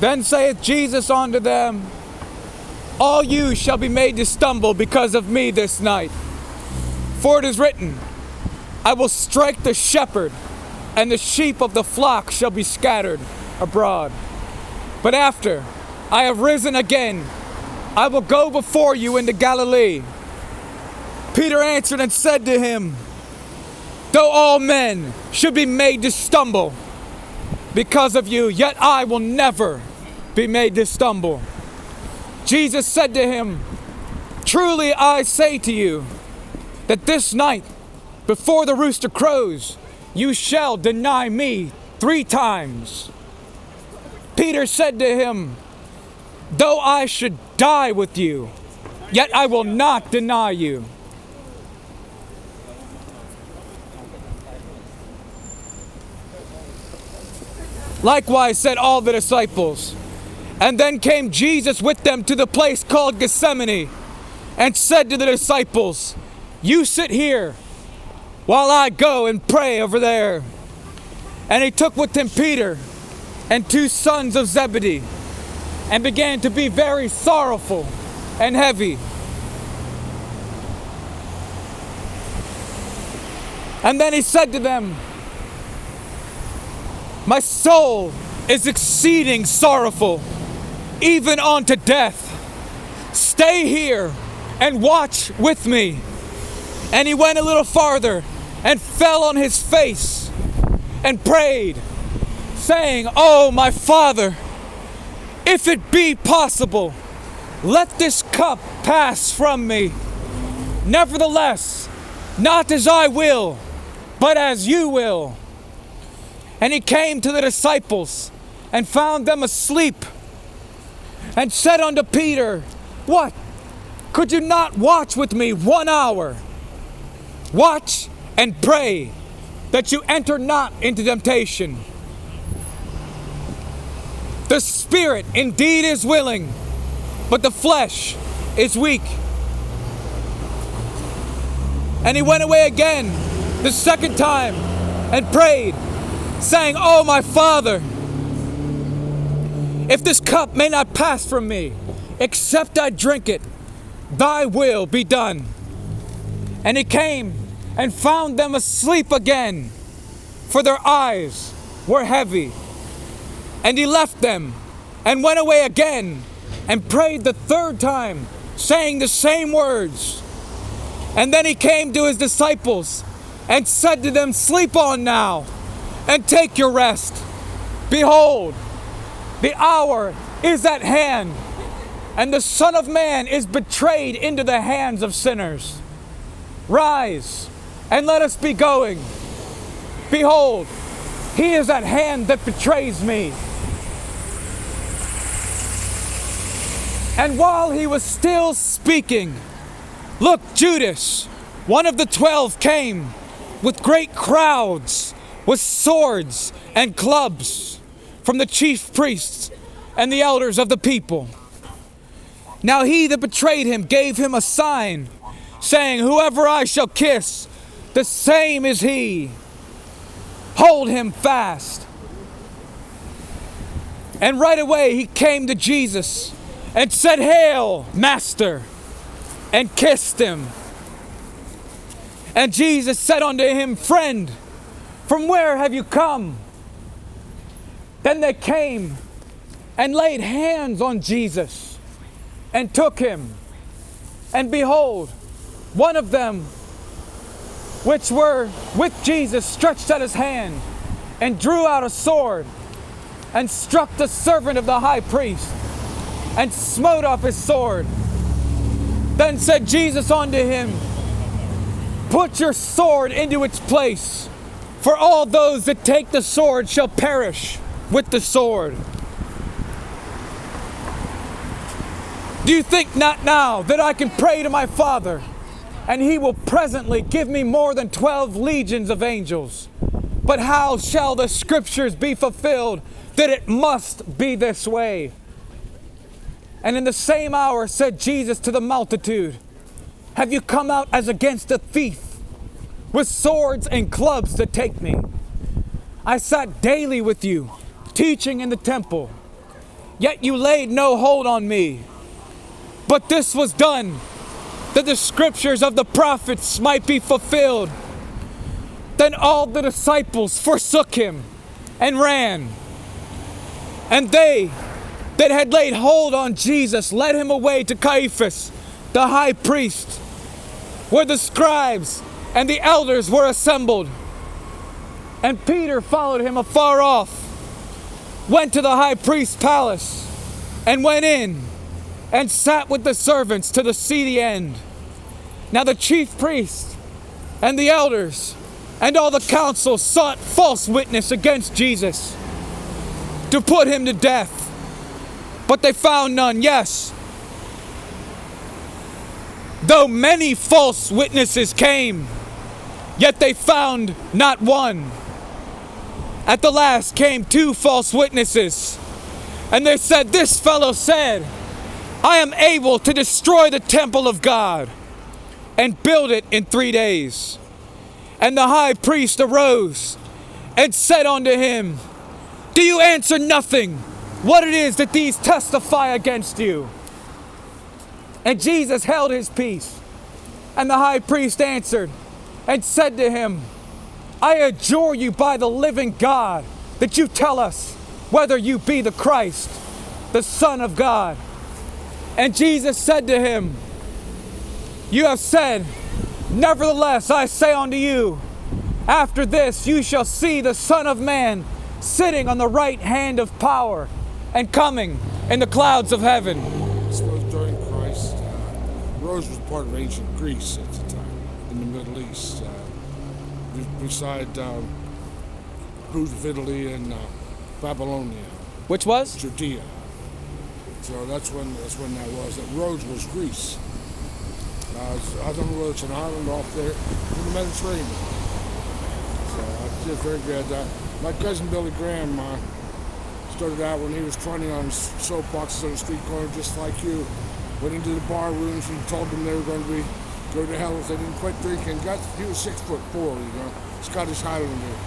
Then saith Jesus unto them, all you shall be made to stumble because of me this night. For it is written, I will strike the shepherd, and the sheep of the flock shall be scattered abroad. But after I have risen again, I will go before you into Galilee. Peter answered and said to him, though all men should be made to stumble because of you, yet I will never be made to stumble. Jesus said to him, truly I say to you, that this night, before the rooster crows, you shall deny me 3 times. Peter said to him, though I should die with you, yet I will not deny you. Likewise said all the disciples. And then came Jesus with them to the place called Gethsemane, and said to the disciples, you sit here while I go and pray over there. And he took with him Peter and 2 sons of Zebedee, and began to be very sorrowful and heavy. And then he said to them, my soul is exceeding sorrowful, even unto death. Stay here and watch with me. And he went a little farther and fell on his face and prayed, saying, oh, my Father, if it be possible, let this cup pass from me. Nevertheless, not as I will, but as you will. And he came to the disciples and found them asleep, and said unto Peter, what? Could you not watch with me 1 hour? Watch and pray that you enter not into temptation. The spirit indeed is willing, but the flesh is weak. And he went away again the second time and prayed, saying, oh, my Father, if this cup may not pass from me, except I drink it, thy will be done. And he came and found them asleep again, for their eyes were heavy. And he left them and went away again and prayed the 3rd time, saying the same words. And then he came to his disciples and said to them, sleep on now and take your rest. Behold, the hour is at hand, and the Son of Man is betrayed into the hands of sinners. Rise, and let us be going. Behold, he is at hand that betrays me. And while he was still speaking, look, Judas, one of the 12, came with great crowds, with swords and clubs, from the chief priests and the elders of the people. Now he that betrayed him gave him a sign, saying, whoever I shall kiss, the same is he. Hold him fast. And right away he came to Jesus and said, hail, Master, and kissed him. And Jesus said unto him, friend, from where have you come? Then they came and laid hands on Jesus and took him. And behold, one of them which were with Jesus stretched out his hand and drew out a sword and struck the servant of the high priest and smote off his sword. Then said Jesus unto him, put your sword into its place, for all those that take the sword shall perish with the sword. Do you think not now that I can pray to my Father, and he will presently give me more than 12 legions of angels? But how shall the scriptures be fulfilled that it must be this way? And in the same hour said Jesus to the multitude, have you come out as against a thief, with swords and clubs to take me? I sat daily with you, teaching in the temple, yet you laid no hold on me. But this was done, that the scriptures of the prophets might be fulfilled. Then all the disciples forsook him and ran. And they that had laid hold on Jesus led him away to Caiaphas, the high priest, where the scribes and the elders were assembled. And Peter followed him afar off, went to the high priest's palace, and went in and sat with the servants to see the end. Now the chief priest and the elders and all the council sought false witness against Jesus to put him to death, but they found none. Yes, though many false witnesses came, yet they found not one. At the last came 2 false witnesses, and they said, "This fellow said, I am able to destroy the temple of God and build it in 3 days. And the high priest arose and said unto him, Do you answer nothing what it is that these testify against you? And Jesus held his peace. And the high priest answered and said to him, I adjure you by the living God that you tell us whether you be the Christ, the Son of God. And Jesus said to him, You have said, Nevertheless I say unto you, after this you shall see the Son of Man sitting on the right hand of power and coming in the clouds of heaven. This was during Christ. Rhodes was part of ancient Greece at the time, in the Middle East. Beside Rhodes of Italy and Babylonia. Which was? Judea. So that's when that was. That Rhodes was Greece. I don't know whether it's an island off there in the Mediterranean. So it's just very good. My cousin Billy Graham started out when he was 20 on soapboxes on the street corner, just like you. Went into the bar rooms and told them they were going to go to hell if they didn't quit drinking. He was 6'4", Scottish Highlander,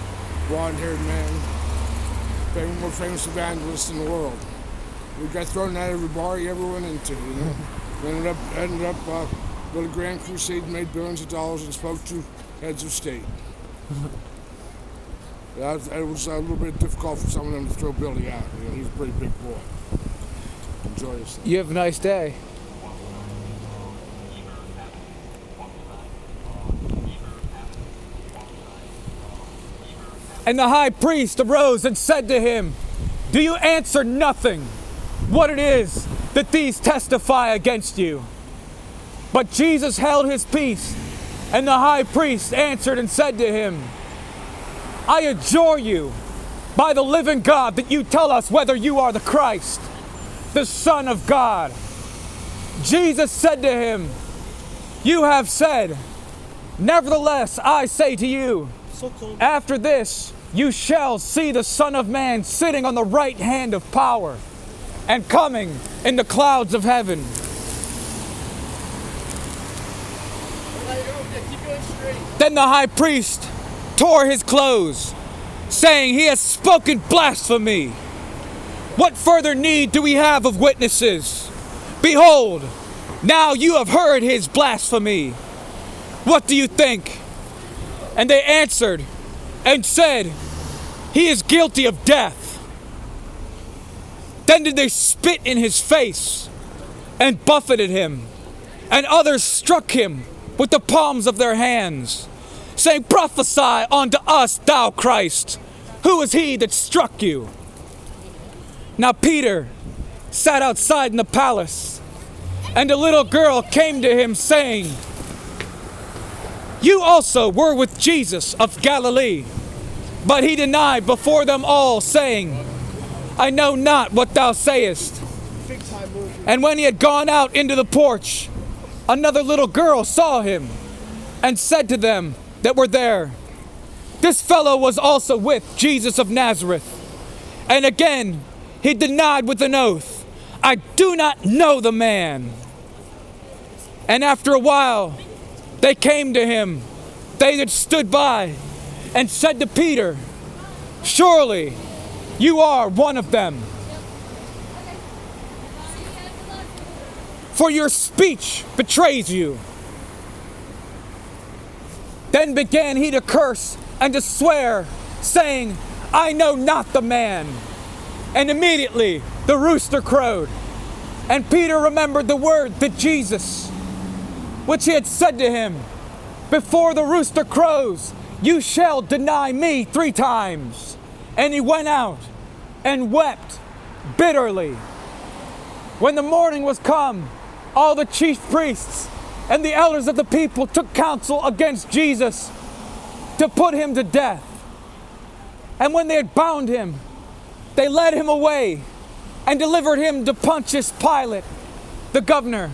blonde-haired man, more famous evangelist in the world. We got thrown out of every bar he ever went into. Ended up Billy Graham crusade, made billions of dollars, and spoke to heads of state. It was a little bit difficult for some of them to throw Billy out. He was a pretty big boy. Enjoy yourself. You have a nice day. And the high priest arose and said to him, Do you answer nothing what it is that these testify against you? But Jesus held his peace, and the high priest answered and said to him, I adjure you by the living God that you tell us whether you are the Christ, the Son of God. Jesus said to him, You have said, Nevertheless I say to you, after this you shall see the Son of Man sitting on the right hand of power and coming in the clouds of heaven. Then the high priest tore his clothes, saying, He has spoken blasphemy. What further need do we have of witnesses? Behold, now you have heard his blasphemy. What do you think? And they answered and said, He is guilty of death. Then did they spit in his face and buffeted him, and others struck him with the palms of their hands, saying, Prophesy unto us, thou Christ. Who is he that struck you? Now Peter sat outside in the palace, and a little girl came to him, saying, You also were with Jesus of Galilee. But he denied before them all, saying, I know not what thou sayest. And when he had gone out into the porch, another little girl saw him, and said to them that were there, This fellow was also with Jesus of Nazareth. And again he denied with an oath, I do not know the man. And after a while they came to him, they that stood by, and said to Peter, Surely you are one of them, for your speech betrays you." Then began he to curse and to swear, saying, "I know not the man." And immediately the rooster crowed. And Peter remembered the word that Jesus, which he had said to him, "Before the rooster crows, you shall deny me 3 times." And he went out and wept bitterly. When the morning was come, all the chief priests and the elders of the people took counsel against Jesus to put him to death. And when they had bound him, they led him away and delivered him to Pontius Pilate, the governor.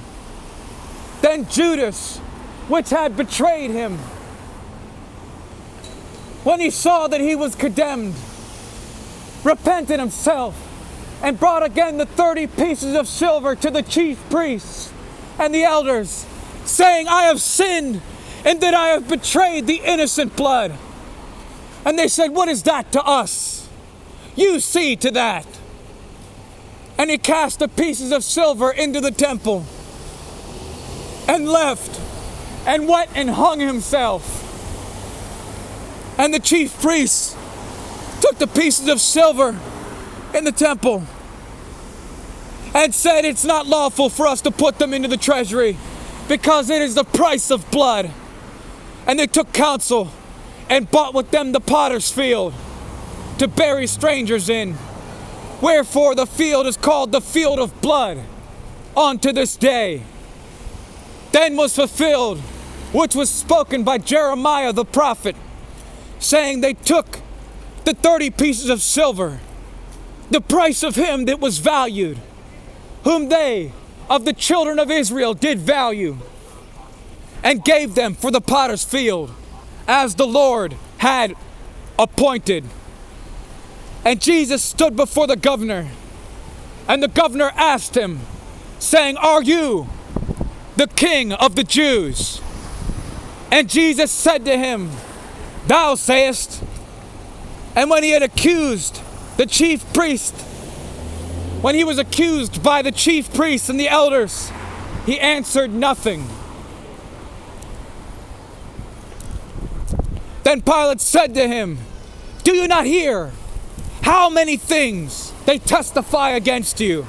Then Judas, which had betrayed him, when he saw that he was condemned, repented himself and brought again the 30 pieces of silver to the chief priests and the elders, saying, "I have sinned in that I have betrayed the innocent blood." And they said, "What is that to us? You see to that." And he cast the pieces of silver into the temple and left and went and hung himself. And the chief priests took the pieces of silver in the temple and said, "It's not lawful for us to put them into the treasury, because it is the price of blood." And they took counsel and bought with them the potter's field to bury strangers in. Wherefore the field is called the field of blood unto this day. Then was fulfilled which was spoken by Jeremiah the prophet, saying, "They took the 30 pieces of silver, the price of him that was valued, whom they of the children of Israel did value, and gave them for the potter's field, as the Lord had appointed." And Jesus stood before the governor, and the governor asked him, saying, "Are you the king of the Jews?" And Jesus said to him, "Thou sayest." And when he had accused the chief priest, when he was accused by the chief priests and the elders, he answered nothing. Then Pilate said to him, "Do you not hear how many things they testify against you?"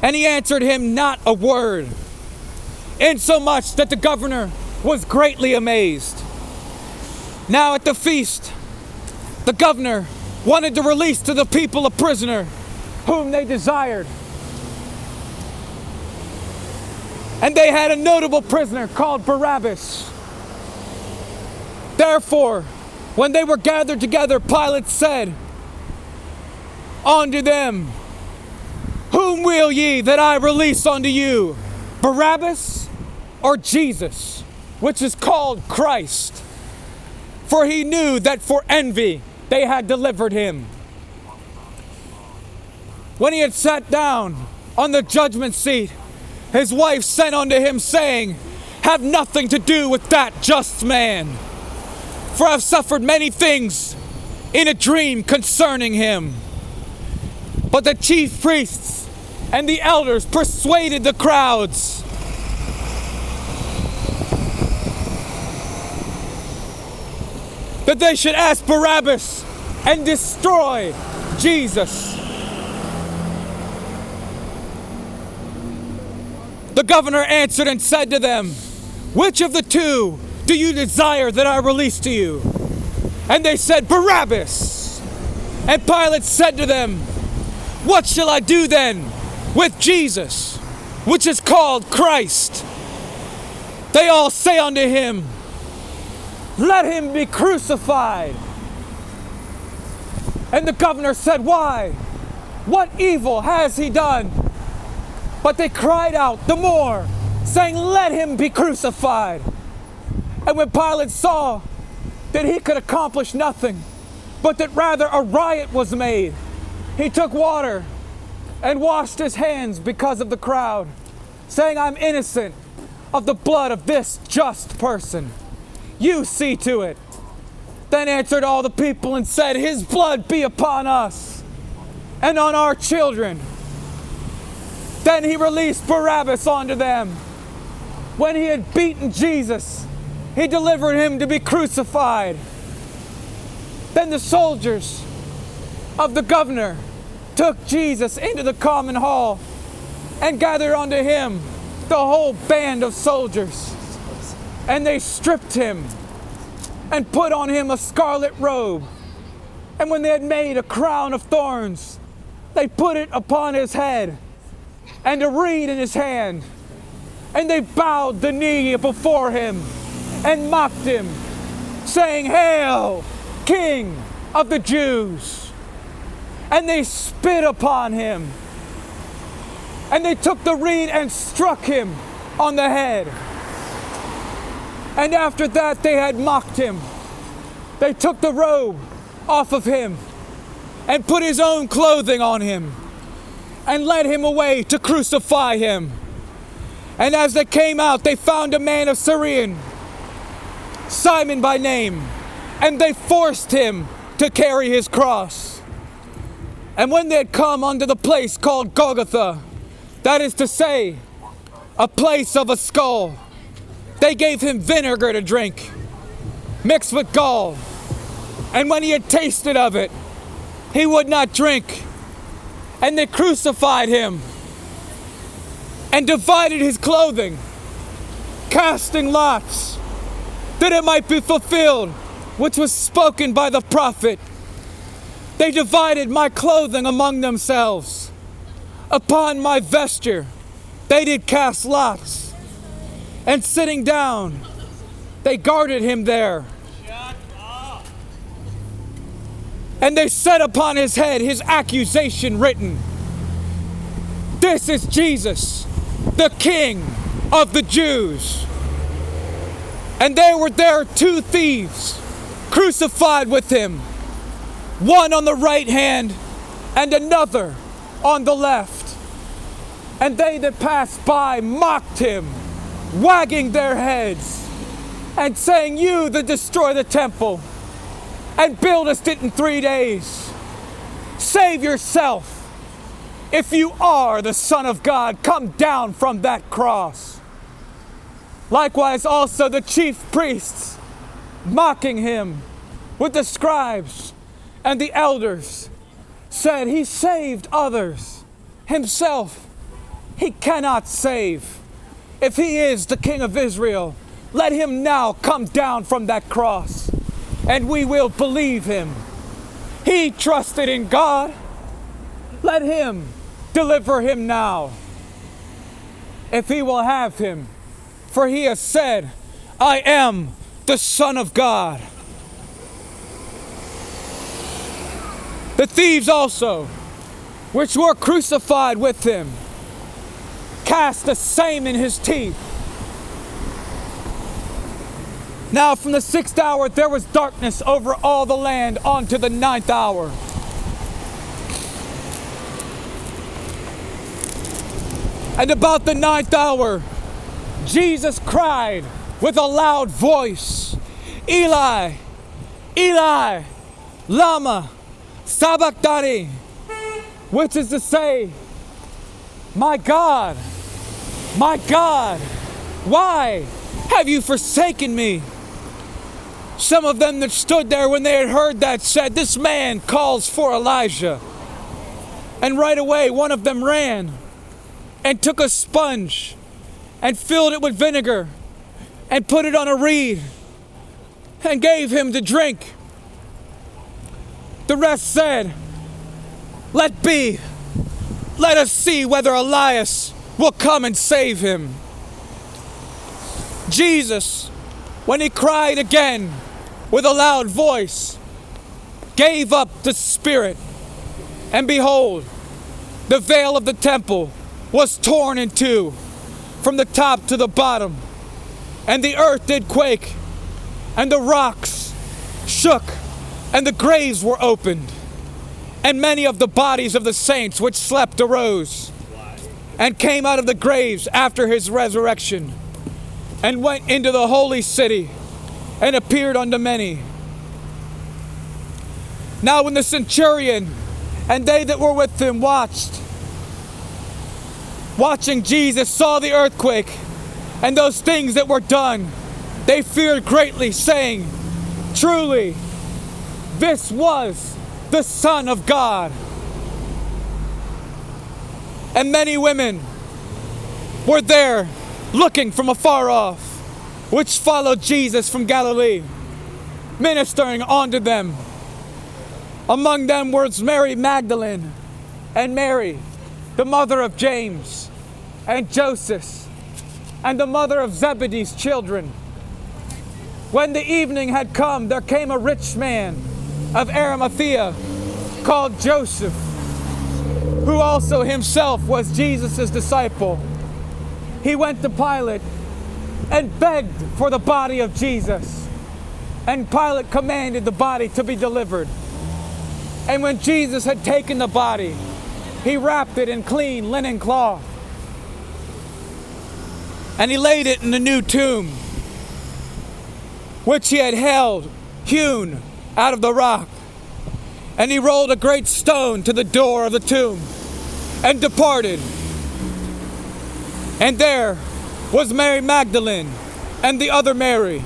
And he answered him not a word, insomuch that the governor was greatly amazed. Now at the feast, the governor wanted to release to the people a prisoner whom they desired. And they had a notable prisoner called Barabbas. Therefore, when they were gathered together, Pilate said unto them, "Whom will ye that I release unto you, Barabbas or Jesus, which is called Christ?" For he knew that for envy they had delivered him. When he had sat down on the judgment seat, his wife sent unto him, saying, "Have nothing to do with that just man, for I have suffered many things in a dream concerning him." But the chief priests and the elders persuaded the crowds that they should ask Barabbas and destroy Jesus. The governor answered and said to them, "Which of the two do you desire that I release to you?" And they said, "Barabbas." And Pilate said to them, "What shall I do then with Jesus, which is called Christ?" They all say unto him, "Let him be crucified." And the governor said, "Why? What evil has he done?" But they cried out the more, saying, "Let him be crucified." And when Pilate saw that he could accomplish nothing, but that rather a riot was made, he took water and washed his hands because of the crowd, saying, "I'm innocent of the blood of this just person. You see to it." Then answered all the people and said, "His blood be upon us and on our children." Then he released Barabbas onto them. When he had beaten Jesus, he delivered him to be crucified. Then the soldiers of the governor took Jesus into the common hall and gathered unto him the whole band of soldiers. And they stripped him and put on him a scarlet robe. And when they had made a crown of thorns, they put it upon his head and a reed in his hand. And they bowed the knee before him and mocked him, saying, Hail, King of the Jews! And they spit upon him. And they took the reed and struck him on the head. And after that they had mocked him, they took the robe off of him and put his own clothing on him and led him away to crucify him. And as they came out, they found a man of Cyrene, Simon by name, and they forced him to carry his cross. And when they had come unto the place called Golgotha, that is to say, a place of a skull, they gave him vinegar to drink, mixed with gall. And when he had tasted of it, he would not drink. And they crucified him and divided his clothing, casting lots, that it might be fulfilled, which was spoken by the prophet. They divided my clothing among themselves. Upon my vesture they did cast lots. And sitting down, they guarded him there. And they set upon his head his accusation written, This is Jesus, the King of the Jews. And there were there 2 thieves crucified with him, one on the right hand and another on the left. And they that passed by mocked him, wagging their heads, and saying, You that destroy the temple and buildest it in 3 days, save yourself. If you are the Son of God, come down from that cross. Likewise also the chief priests, mocking him with the scribes and the elders, said, He saved others. Himself he cannot save. If he is the King of Israel, let him now come down from that cross, and we will believe him. He trusted in God. Let him deliver him now, if he will have him. For he has said, I am the Son of God. The thieves also, which were crucified with him, cast the same in his teeth. Now from the 6th hour there was darkness over all the land unto the 9th hour. And about the 9th hour, Jesus cried with a loud voice, Eli, Eli, lama sabachthani, which is to say, my God, why have you forsaken me? Some of them that stood there when they had heard that said, This man calls for Elijah. And right away one of them ran and took a sponge and filled it with vinegar and put it on a reed and gave him to drink. The rest said, Let be. Let us see whether Elias will come and save him. Jesus, when he cried again with a loud voice, gave up the spirit. And behold, the veil of the temple was torn in two from the top to the bottom. And the earth did quake, and the rocks shook, and the graves were opened. And many of the bodies of the saints which slept arose, and came out of the graves after his resurrection, and went into the holy city, and appeared unto many. Now when the centurion and they that were with him watched, watching Jesus, saw the earthquake and those things that were done, they feared greatly, saying, "Truly, this was the Son of God." And many women were there looking from afar off, which followed Jesus from Galilee, ministering unto them. Among them was Mary Magdalene, and Mary, the mother of James, and Joseph, and the mother of Zebedee's children. When the evening had come, there came a rich man of Arimathea called Joseph, who also himself was Jesus' disciple. He went to Pilate and begged for the body of Jesus. And Pilate commanded the body to be delivered. And when Jesus had taken the body, he wrapped it in clean linen cloth. And he laid it in the new tomb, which he had hewn out of the rock. And he rolled a great stone to the door of the tomb, and departed. And there was Mary Magdalene and the other Mary,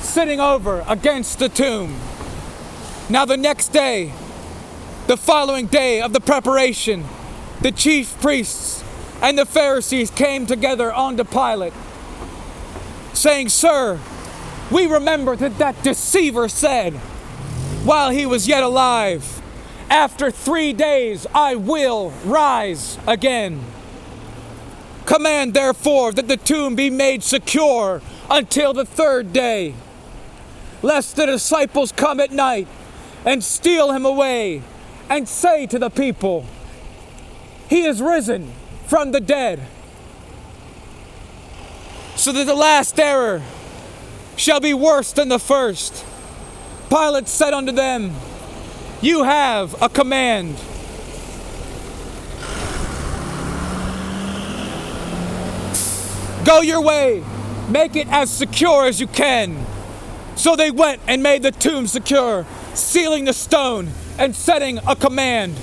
sitting over against the tomb. Now the next day, the following day of the preparation, the chief priests and the Pharisees came together unto Pilate, saying, "Sir, we remember that deceiver said, while he was yet alive, 'After 3 days I will rise again.' Command therefore that the tomb be made secure until the 3rd day, lest the disciples come at night and steal him away, and say to the people, 'He is risen from the dead,' so that the last error shall be worse than the first." Pilate said unto them, "You have a command." "Go your way, make it as secure as you can." So they went and made the tomb secure, sealing the stone and setting a command.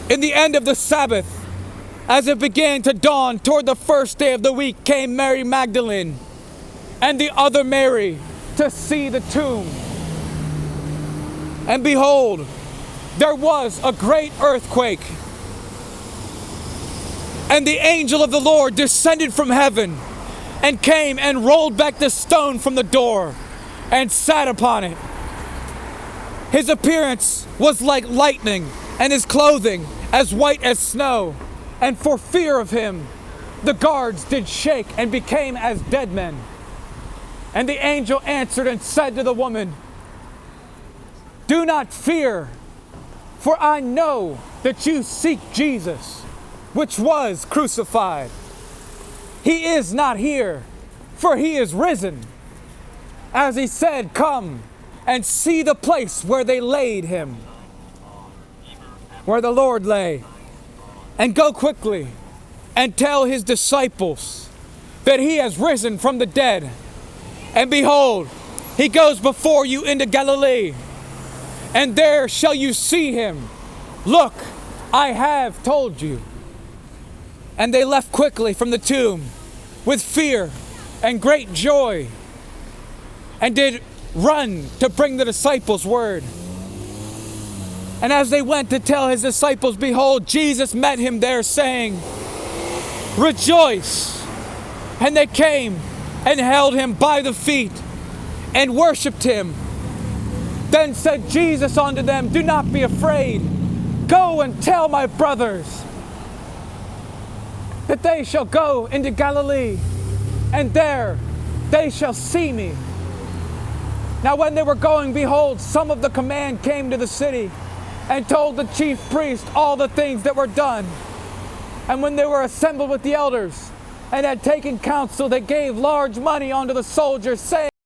In the end of the Sabbath, as it began to dawn toward the 1st day of the week, came Mary Magdalene and the other Mary to see the tomb. And behold, there was a great earthquake, and the angel of the Lord descended from heaven and came and rolled back the stone from the door and sat upon it. His appearance was like lightning, and his clothing as white as snow. And for fear of him, the guards did shake and became as dead men. And the angel answered and said to the woman, "Do not fear, for I know that you seek Jesus, which was crucified. He is not here, for he is risen. As he said, come and see the place where they laid him, where the Lord lay. And go quickly and tell his disciples that he has risen from the dead. And behold, he goes before you into Galilee, and there shall you see him. Look, I have told you." And they left quickly from the tomb with fear and great joy, and did run to bring the disciples word. And as they went to tell his disciples, behold, Jesus met him there, saying, "Rejoice!" And they came and held him by the feet and worshipped him. Then said Jesus unto them, "Do not be afraid. Go and tell my brothers that they shall go into Galilee, and there they shall see me." Now when they were going, behold, some of the command came to the city, and told the chief priest all the things that were done. And when they were assembled with the elders, and had taken counsel, they gave large money unto the soldiers, saying,